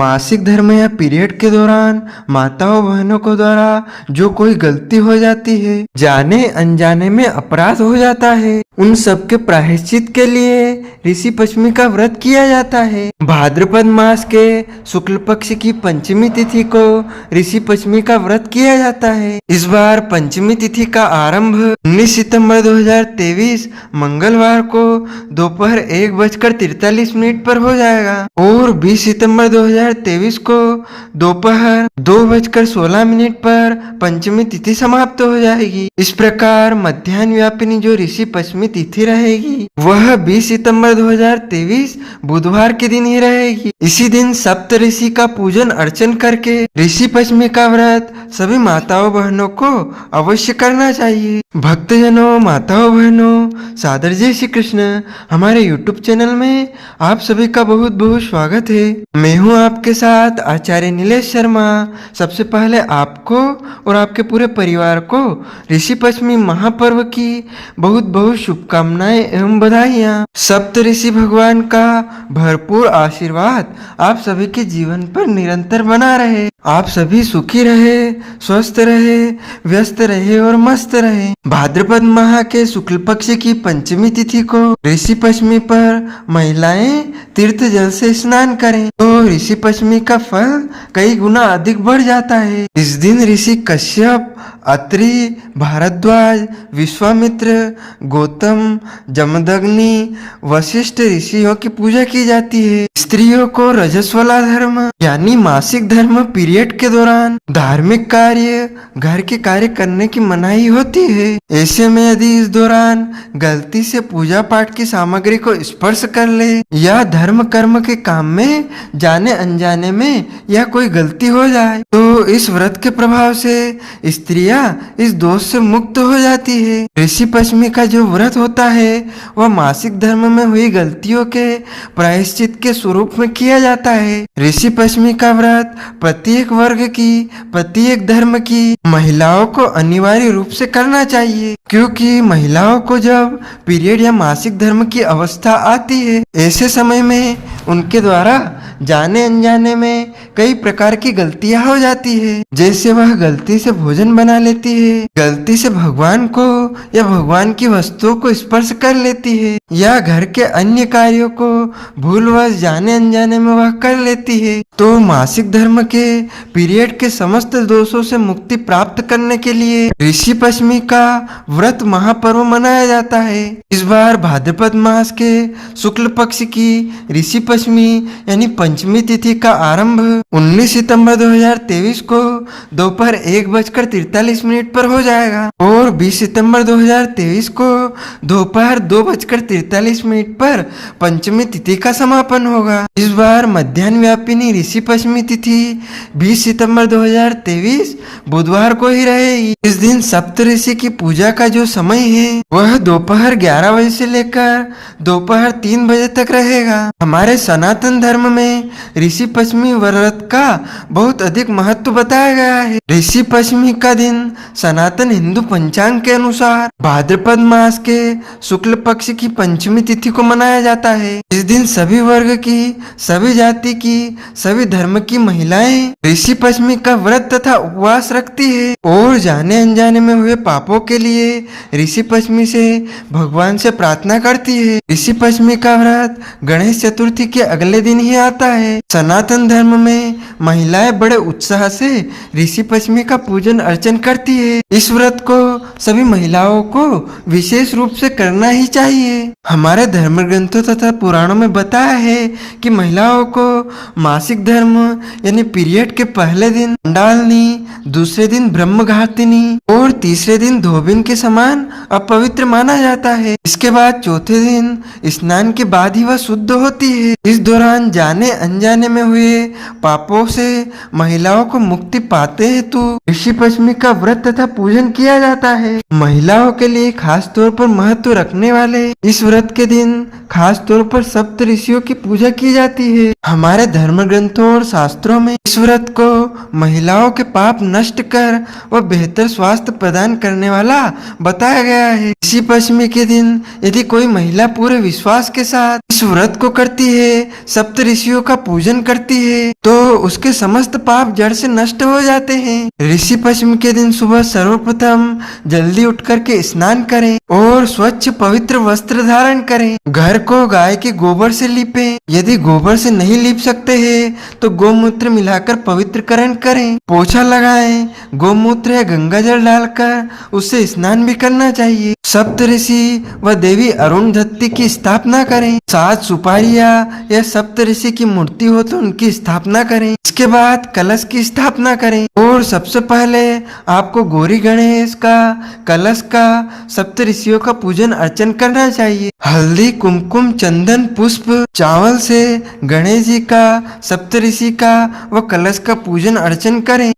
मासिक धर्म या पीरियड के दौरान माताओं बहनों को द्वारा जो कोई गलती हो जाती है, जाने अनजाने में अपराध हो जाता है, उन सब के प्रायश्चित के लिए ऋषि पंचमी का व्रत किया जाता है। भाद्रपद मास के शुक्ल पक्ष की पंचमी तिथि को ऋषि पंचमी का व्रत किया जाता है। इस बार पंचमी तिथि का आरंभ 19 सितंबर 2023 मंगलवार को दोपहर 1:43 पर हो जाएगा और 20 सितंबर 2023 को दोपहर 2:16 पर पंचमी तिथि समाप्त हो जाएगी। इस प्रकार मध्याह्न व्यापिनी जो ऋषि पंचमी तिथि रहेगी वह 20 सितंबर 2023 बुधवार के दिन ही रहेगी। इसी दिन सप्त ऋषि का पूजन अर्चन करके ऋषि पंचमी का व्रत सभी माताओं बहनों को अवश्य करना चाहिए। भक्तजनों, माताओं बहनों, सादर जय श्री कृष्ण। हमारे YouTube चैनल में आप सभी का बहुत बहुत स्वागत है। मैं हूं आपके साथ आचार्य नीलेश शर्मा। सबसे पहले आपको और आपके पूरे परिवार को ऋषि पंचमी महापर्व की बहुत बहुत शुभकामनाएं एवं बधाइयाँ। सप्त ऋषि भगवान का भरपूर आशीर्वाद आप सभी के जीवन पर निरंतर बना रहे। आप सभी सुखी रहे, स्वस्थ रहे, व्यस्त रहे और मस्त रहे। भाद्रपद माह के शुक्ल पक्ष की पंचमी तिथि को ऋषि पंचमी पर महिलाएं तीर्थ जल से स्नान करें तो ऋषि पंचमी का फल कई गुना अधिक बढ़ जाता है। इस दिन ऋषि कश्यप, अत्रि, भारद्वाज, विश्वामित्र, गौतम, जमदग्नि, वशिष्ठ ऋषियों की पूजा की जाती है। स्त्रियों को रजस्वला धर्म यानी मासिक धर्म पीरियड के दौरान धार्मिक कार्य, घर के कार्य करने की मनाही होती है। ऐसे में यदि इस दौरान गलती से पूजा पाठ की सामग्री को स्पर्श कर ले या धर्म कर्म के काम में जाने अनजाने में या कोई गलती हो जाए तो इस व्रत के प्रभाव से स्त्रियां इस दोष से मुक्त हो जाती है। ऋषि पंचमी का जो व्रत होता है वह मासिक धर्म में हुई गलतियों के प्रायश्चित के स्वरूप में किया जाता है। ऋषि पंचमी का व्रत प्रत्येक वर्ग की, प्रत्येक धर्म की महिलाओं को अनिवार्य रूप से करना चाहिए, क्योंकि महिलाओं को जब पीरियड या मासिक धर्म की अवस्था आती है ऐसे समय में उनके द्वारा जाने अनजाने में कई प्रकार की गलतियां हो जाती है। जैसे वह गलती से भोजन बना लेती है, गलती से भगवान को या भगवान की वस्तुओं को स्पर्श कर लेती है या घर के अन्य कार्यों को भूलवश जाने अनजाने में वह कर लेती है। तो मासिक धर्म के पीरियड के समस्त दोषों से मुक्ति प्राप्त करने के लिए ऋषि पंचमी का व्रत महापर्व मनाया जाता है। इस बार भाद्रपद मास के शुक्ल पक्ष की ऋषि पंचमी यानी पंचमी तिथि का आरंभ 19 सितंबर 2023 को दोपहर 1:43 पर हो जाएगा और 20 सितंबर 2023 को दोपहर 2:43 पर पंचमी तिथि का समापन होगा। इस बार मध्याह्न व्यापिनी ऋषि पंचमी तिथि 20 सितंबर 2023 बुधवार को ही रहेगी। इस दिन सप्त ऋषि की पूजा का जो समय है वह दोपहर 11 बजे से लेकर दोपहर 3 बजे तक रहेगा। हमारे सनातन धर्म में ऋषि पंचमी व्रत का बहुत अधिक महत्व बताया गया है। ऋषि पंचमी का दिन सनातन हिंदू पंचांग के अनुसार भाद्रपद मास के शुक्ल पक्ष की पंचमी तिथि को मनाया जाता है। इस दिन सभी वर्ग की, सभी जाति की, सभी धर्म की महिलाएं ऋषि पंचमी का व्रत तथा उपवास रखती है और जाने अनजाने में हुए पापों के लिए ऋषि पंचमी से भगवान से प्रार्थना करती है। ऋषि पंचमी का व्रत गणेश चतुर्थी के अगले दिन ही आता है। सनातन धर्म में महिलाएं बड़े उत्साह से ऋषि पंचमी का पूजन अर्चन करती है। इस व्रत को सभी महिलाओं को विशेष रूप से करना ही चाहिए। हमारे धर्म ग्रंथों तथा पुराणों में बताया है कि महिलाओं को मासिक धर्म यानी पीरियड के पहले दिन चंडालनी, दूसरे दिन ब्रह्मघातिनी और तीसरे दिन धोबिन के समान अपवित्र माना जाता है। इसके बाद चौथे दिन स्नान के बाद ही वह शुद्ध होती है। इस दौरान जाने अनजाने में हुए पापों से महिलाओं को मुक्ति पाते हेतु ऋषि पंचमी का व्रत तथा पूजन किया जाता है। महिलाओं के लिए खास तौर पर महत्व रखने वाले इस व्रत के दिन खास तौर पर सप्त ऋषियों की पूजा की जाती है। हमारे धर्म ग्रंथों और शास्त्रों में इस व्रत को महिलाओं के पाप नष्ट कर व बेहतर स्वास्थ्य प्रदान करने वाला बताया गया है। ऋषि पंचमी के दिन यदि कोई महिला पूरे विश्वास के साथ इस व्रत को करती है, सप्त ऋषियों का पूजन करती है, तो उसके समस्त पाप जड़ से नष्ट हो जाते हैं। ऋषि पंचमी के दिन सुबह सर्वप्रथम जल्दी उठ करके स्नान करें और स्वच्छ पवित्र वस्त्र धारण करें। घर को गाय के गोबर से लीपें। यदि गोबर से नहीं लीप सकते हैं तो गोमूत्र मिलाकर पवित्रकरण करें। पोछा लगाएं। गोमूत्र या गंगा जल डालकर उससे स्नान भी करना चाहिए। सप्त ऋषि व देवी अरुणधत्ती की स्थापना करें। 7 सुपारियां या सप्त ऋषि की मूर्ति हो तो उनकी स्थापना करें। इसके बाद कलश की स्थापना करें और सबसे पहले आपको गौरी गणेश का, कलश का, सप्त ऋषियों का पूजन अर्चन करना चाहिए। हल्दी, कुमकुम, चंदन, पुष्प, चावल से गणेश जी का, सप्त ऋषि का व कलश का पूजन अर्चन करें।